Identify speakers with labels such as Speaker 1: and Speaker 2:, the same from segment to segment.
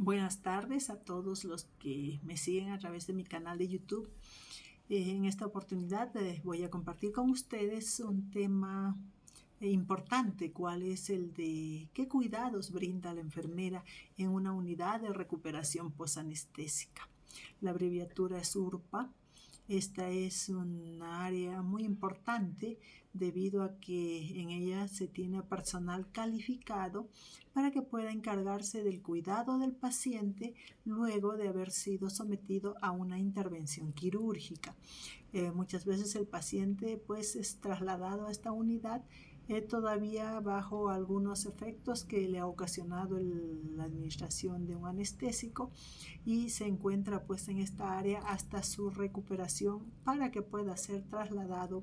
Speaker 1: Buenas tardes a todos los que me siguen a través de mi canal de YouTube. En esta oportunidad voy a compartir con ustedes un tema importante, cuál es el de qué cuidados brinda la enfermera en una unidad de recuperación posanestésica. La abreviatura es URPA. Esta es un área muy importante debido a que en ella se tiene personal calificado para que pueda encargarse del cuidado del paciente luego de haber sido sometido a una intervención quirúrgica. Muchas veces el paciente pues es trasladado a esta unidad todavía bajo algunos efectos que le ha ocasionado la administración de un anestésico y se encuentra pues en esta área hasta su recuperación para que pueda ser trasladado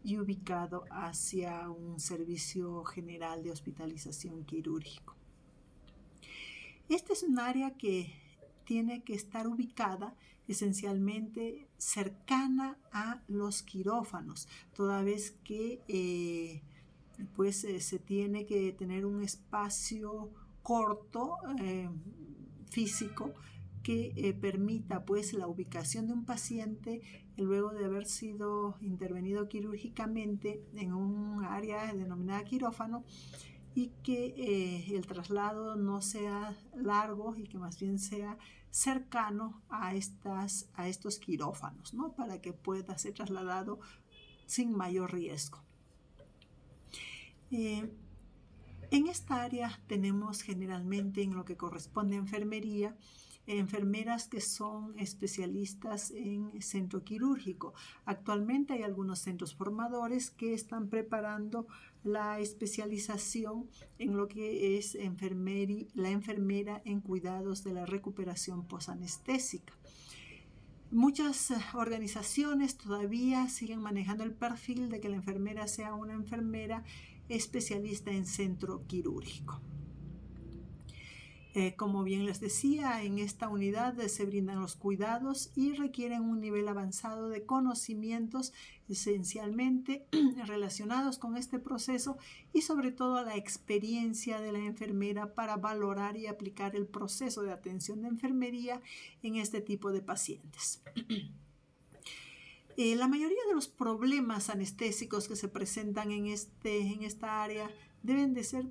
Speaker 1: y ubicado hacia un servicio general de hospitalización quirúrgico. Esta es un área que tiene que estar ubicada esencialmente cercana a los quirófanos, toda vez que se tiene que tener un espacio corto físico que permita pues la ubicación de un paciente luego de haber sido intervenido quirúrgicamente en un área denominada quirófano y que el traslado no sea largo y que más bien sea cercano a estos quirófanos, ¿no? Para que pueda ser trasladado sin mayor riesgo. En esta área tenemos generalmente, en lo que corresponde a enfermería, enfermeras que son especialistas en centro quirúrgico. Actualmente hay algunos centros formadores que están preparando la especialización en lo que es la enfermera en cuidados de la recuperación posanestésica. Muchas organizaciones todavía siguen manejando el perfil de que la enfermera sea una enfermera especialista en centro quirúrgico. Como bien les decía, en esta unidad se brindan los cuidados y requieren un nivel avanzado de conocimientos esencialmente relacionados con este proceso y sobre todo la experiencia de la enfermera para valorar y aplicar el proceso de atención de enfermería en este tipo de pacientes. La mayoría de los problemas anestésicos que se presentan en esta área deben de ser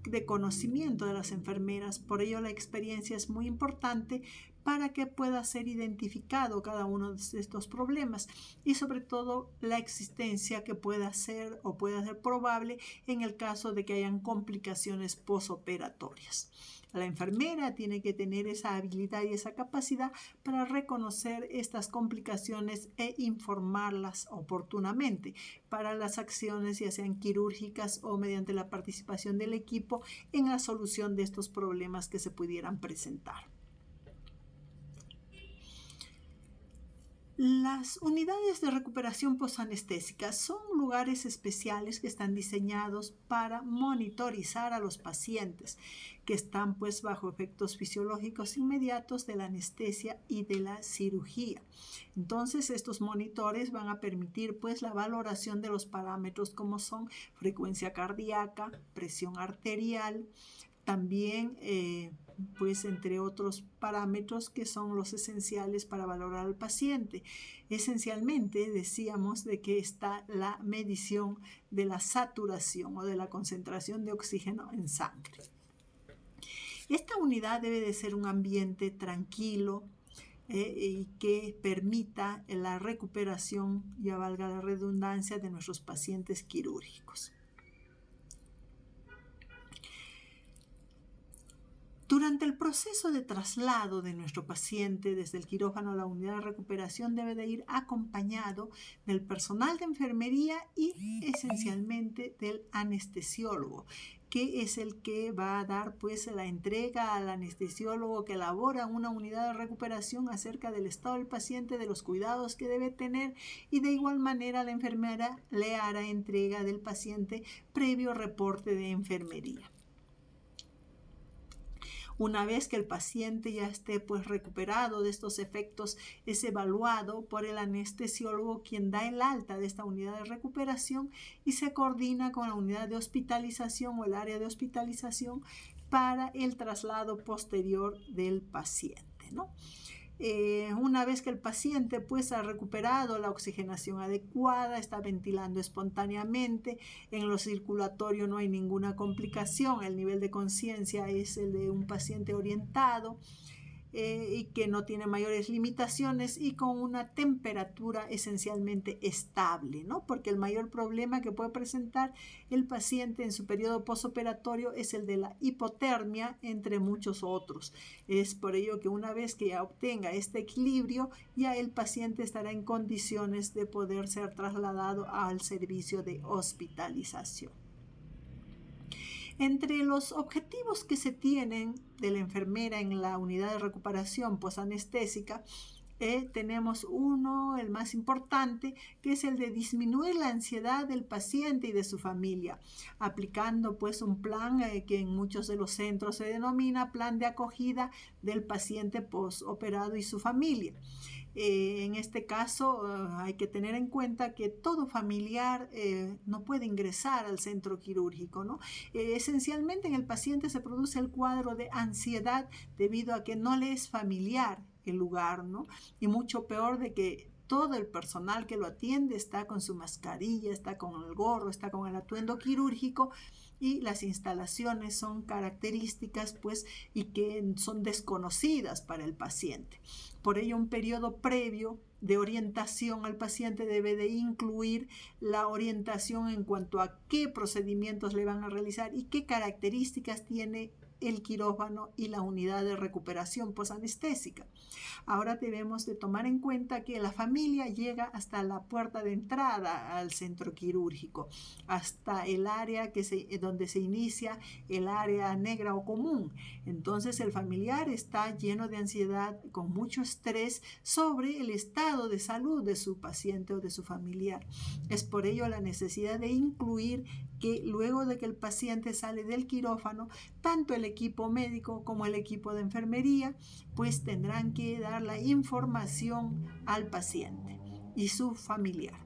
Speaker 1: de conocimiento de las enfermeras, por ello la experiencia es muy importante para que pueda ser identificado cada uno de estos problemas y sobre todo la existencia que pueda ser probable en el caso de que hayan complicaciones posoperatorias. La enfermera tiene que tener esa habilidad y esa capacidad para reconocer estas complicaciones e informarlas oportunamente para las acciones, ya sean quirúrgicas o mediante la participación del equipo en la solución de estos problemas que se pudieran presentar. Las unidades de recuperación posanestésica son lugares especiales que están diseñados para monitorizar a los pacientes que están pues bajo efectos fisiológicos inmediatos de la anestesia y de la cirugía. Entonces estos monitores van a permitir pues la valoración de los parámetros como son frecuencia cardíaca, presión arterial, también pues entre otros parámetros que son los esenciales para valorar al paciente. Esencialmente decíamos de que está la medición de la saturación o de la concentración de oxígeno en sangre. Esta unidad debe de ser un ambiente tranquilo y que permita la recuperación, ya valga la redundancia, de nuestros pacientes quirúrgicos. Durante el proceso de traslado de nuestro paciente desde el quirófano a la unidad de recuperación debe de ir acompañado del personal de enfermería y esencialmente del anestesiólogo, que es el que va a dar pues la entrega al anestesiólogo que elabora una unidad de recuperación acerca del estado del paciente, de los cuidados que debe tener, y de igual manera la enfermera le hará entrega del paciente previo reporte de enfermería. Una vez que el paciente ya esté pues recuperado de estos efectos, es evaluado por el anestesiólogo, quien da el alta de esta unidad de recuperación y se coordina con la unidad de hospitalización o el área de hospitalización para el traslado posterior del paciente, ¿no? Una vez que el paciente pues ha recuperado la oxigenación adecuada, está ventilando espontáneamente, en lo circulatorio no hay ninguna complicación, el nivel de conciencia es el de un paciente orientado, y que no tiene mayores limitaciones y con una temperatura esencialmente estable, ¿no? Porque el mayor problema que puede presentar el paciente en su periodo postoperatorio es el de la hipotermia, entre muchos otros. Es por ello que una vez que ya obtenga este equilibrio, ya el paciente estará en condiciones de poder ser trasladado al servicio de hospitalización. Entre los objetivos que se tienen de la enfermera en la unidad de recuperación posanestésica, tenemos uno, el más importante, que es el de disminuir la ansiedad del paciente y de su familia, aplicando pues un plan que en muchos de los centros se denomina plan de acogida del paciente postoperado y su familia. En este caso hay que tener en cuenta que todo familiar no puede ingresar al centro quirúrgico, ¿no? Esencialmente en el paciente se produce el cuadro de ansiedad debido a que no le es familiar el lugar, ¿no? Y mucho peor de que todo el personal que lo atiende está con su mascarilla, está con el gorro, está con el atuendo quirúrgico, y las instalaciones son características pues y que son desconocidas para el paciente. Por ello, un periodo previo de orientación al paciente debe de incluir la orientación en cuanto a qué procedimientos le van a realizar y qué características tiene el quirófano y la unidad de recuperación posanestésica. Ahora debemos de tomar en cuenta que la familia llega hasta la puerta de entrada al centro quirúrgico, hasta el área donde se inicia el área negra o común. Entonces el familiar está lleno de ansiedad, con mucho estrés sobre el estado de salud de su paciente o de su familiar. Es por ello la necesidad de incluir que luego de que el paciente sale del quirófano, tanto el equipo médico como el equipo de enfermería pues tendrán que dar la información al paciente y su familiar.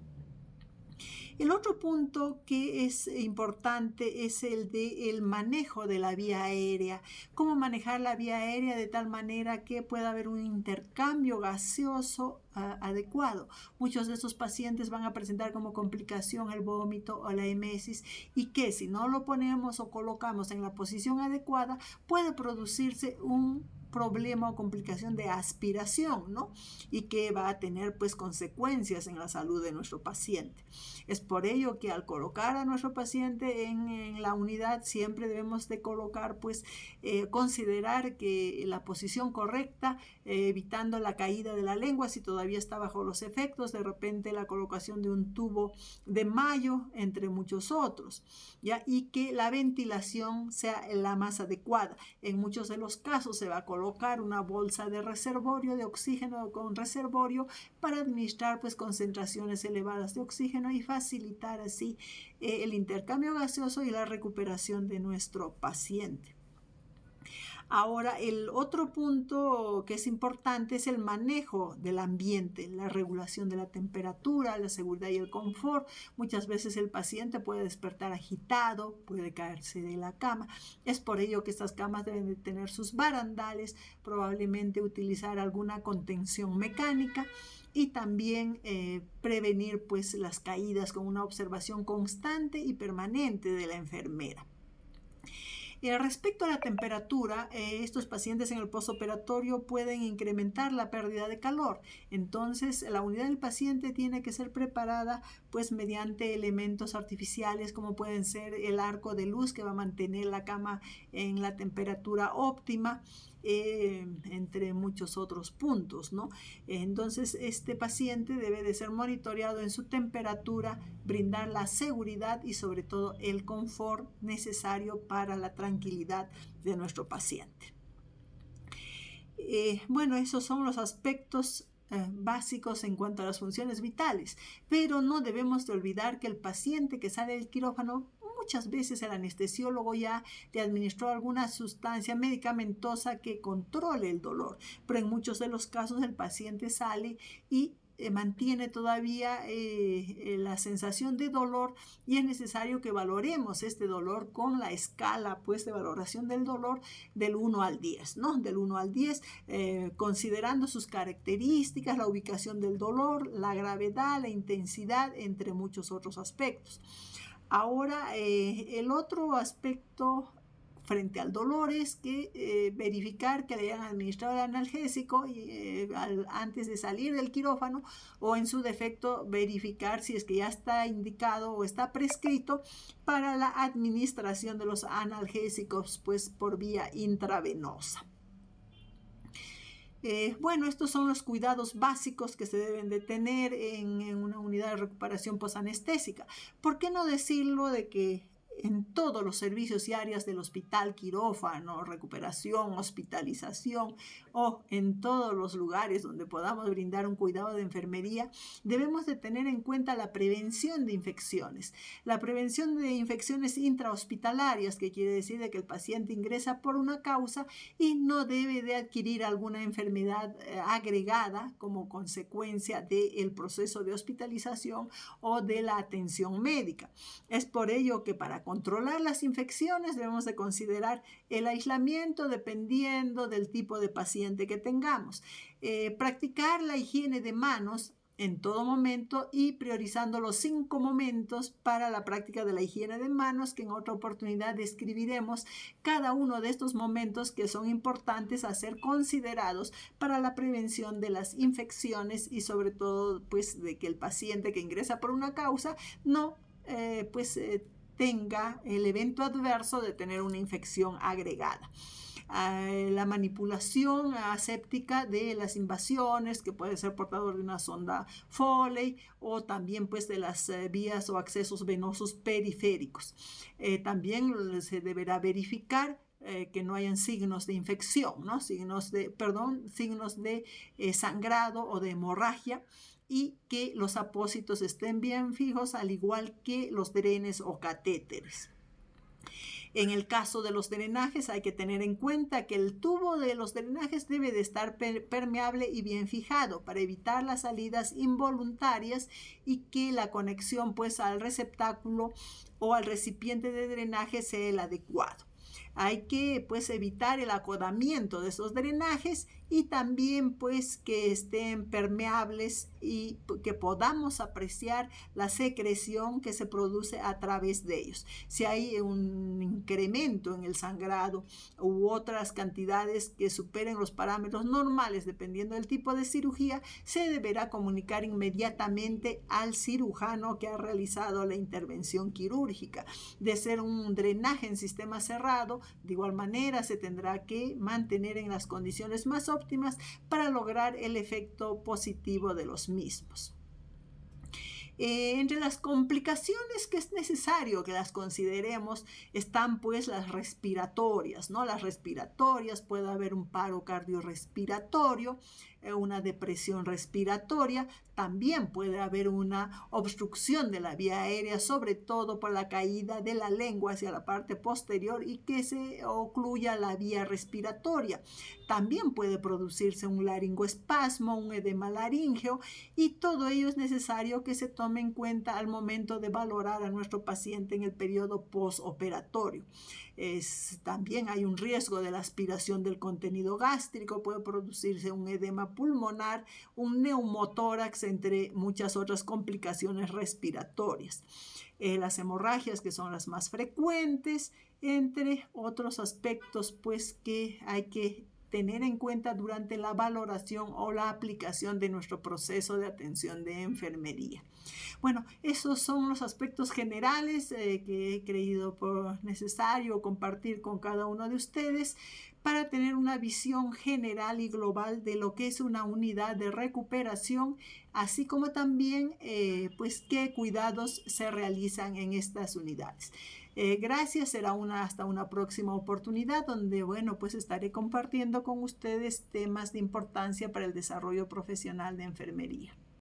Speaker 1: El otro punto que es importante es el del manejo de la vía aérea. Cómo manejar la vía aérea de tal manera que pueda haber un intercambio gaseoso adecuado. Muchos de estos pacientes van a presentar como complicación el vómito o la emesis, y que si no lo ponemos o colocamos en la posición adecuada puede producirse un problema o complicación de aspiración, ¿no? Y que va a tener pues consecuencias en la salud de nuestro paciente. Es por ello que al colocar a nuestro paciente en la unidad siempre debemos de colocar pues considerar que la posición correcta, evitando la caída de la lengua si todavía está bajo los efectos, de repente la colocación de un tubo de Mayo, entre muchos otros, ¿ya? Y que la ventilación sea la más adecuada. En muchos de los casos se va a colocar una bolsa de reservorio de oxígeno con reservorio para administrar pues concentraciones elevadas de oxígeno y facilitar así el intercambio gaseoso y la recuperación de nuestro paciente. Ahora, el otro punto que es importante es el manejo del ambiente, la regulación de la temperatura, la seguridad y el confort. Muchas veces el paciente puede despertar agitado, puede caerse de la cama. Es por ello que estas camas deben de tener sus barandales, probablemente utilizar alguna contención mecánica y también prevenir pues las caídas con una observación constante y permanente de la enfermera. Respecto a la temperatura, estos pacientes en el postoperatorio pueden incrementar la pérdida de calor. Entonces, la unidad del paciente tiene que ser preparada pues mediante elementos artificiales como pueden ser el arco de luz que va a mantener la cama en la temperatura óptima, entre muchos otros puntos, ¿no? Entonces, este paciente debe de ser monitoreado en su temperatura, brindar la seguridad y sobre todo el confort necesario para la tranquilidad de nuestro paciente. Bueno, esos son los aspectos básicos en cuanto a las funciones vitales, pero no debemos de olvidar que el paciente que sale del quirófano muchas veces el anestesiólogo ya le administró alguna sustancia medicamentosa que controle el dolor, pero en muchos de los casos el paciente sale y mantiene todavía la sensación de dolor, y es necesario que valoremos este dolor con la escala pues de valoración del dolor del 1 al 10, ¿no? Del 1 al 10, considerando sus características, la ubicación del dolor, la gravedad, la intensidad, entre muchos otros aspectos. Ahora, el otro aspecto frente al dolor es que verificar que le hayan administrado el analgésico antes de salir del quirófano, o en su defecto verificar si es que ya está indicado o está prescrito para la administración de los analgésicos pues por vía intravenosa. Bueno, estos son los cuidados básicos que se deben de tener en una unidad de recuperación posanestésica. ¿Por qué no decirlo de que en todos los servicios y áreas del hospital, quirófano, recuperación, hospitalización, o en todos los lugares donde podamos brindar un cuidado de enfermería, debemos de tener en cuenta la prevención de infecciones? La prevención de infecciones intrahospitalarias, que quiere decir de que el paciente ingresa por una causa y no debe de adquirir alguna enfermedad agregada como consecuencia del proceso de hospitalización o de la atención médica. Es por ello que para controlar las infecciones debemos de considerar el aislamiento dependiendo del tipo de paciente que tengamos. Practicar la higiene de manos en todo momento y priorizando los 5 momentos para la práctica de la higiene de manos, que en otra oportunidad describiremos cada uno de estos momentos que son importantes a ser considerados para la prevención de las infecciones, y sobre todo pues de que el paciente que ingresa por una causa no tenga el evento adverso de tener una infección agregada. La manipulación aséptica de las invasiones, que puede ser portador de una sonda Foley, o también pues de las vías o accesos venosos periféricos. También se deberá verificar que no hayan signos de infección, ¿no? signos de sangrado o de hemorragia, y que los apósitos estén bien fijos, al igual que los drenes o catéteres. En el caso de los drenajes hay que tener en cuenta que el tubo de los drenajes debe de estar permeable y bien fijado para evitar las salidas involuntarias, y que la conexión pues al receptáculo o al recipiente de drenaje sea el adecuado. Hay que pues evitar el acodamiento de esos drenajes, y también pues que estén permeables y que podamos apreciar la secreción que se produce a través de ellos. Si hay un incremento en el sangrado u otras cantidades que superen los parámetros normales dependiendo del tipo de cirugía, se deberá comunicar inmediatamente al cirujano que ha realizado la intervención quirúrgica. De ser un drenaje en sistema cerrado, de igual manera se tendrá que mantener en las condiciones más óptimas para lograr el efecto positivo de los mismos. Entre las complicaciones que es necesario que las consideremos están pues las respiratorias, ¿no? Las respiratorias, puede haber un paro cardiorrespiratorio, una depresión respiratoria, también puede haber una obstrucción de la vía aérea, sobre todo por la caída de la lengua hacia la parte posterior y que se ocluya la vía respiratoria. También puede producirse un laringoespasmo, un edema laríngeo, y todo ello es necesario que se tome en cuenta al momento de valorar a nuestro paciente en el periodo postoperatorio. También hay un riesgo de la aspiración del contenido gástrico, puede producirse un edema pulmonar, un neumotórax, entre muchas otras complicaciones respiratorias. Las hemorragias, que son las más frecuentes, entre otros aspectos pues que hay que tener en cuenta durante la valoración o la aplicación de nuestro proceso de atención de enfermería. Bueno, esos son los aspectos generales que he creído por necesario compartir con cada uno de ustedes para tener una visión general y global de lo que es una unidad de recuperación, así como también pues qué cuidados se realizan en estas unidades. Gracias, será hasta una próxima oportunidad donde, bueno, pues estaré compartiendo con ustedes temas de importancia para el desarrollo profesional de enfermería.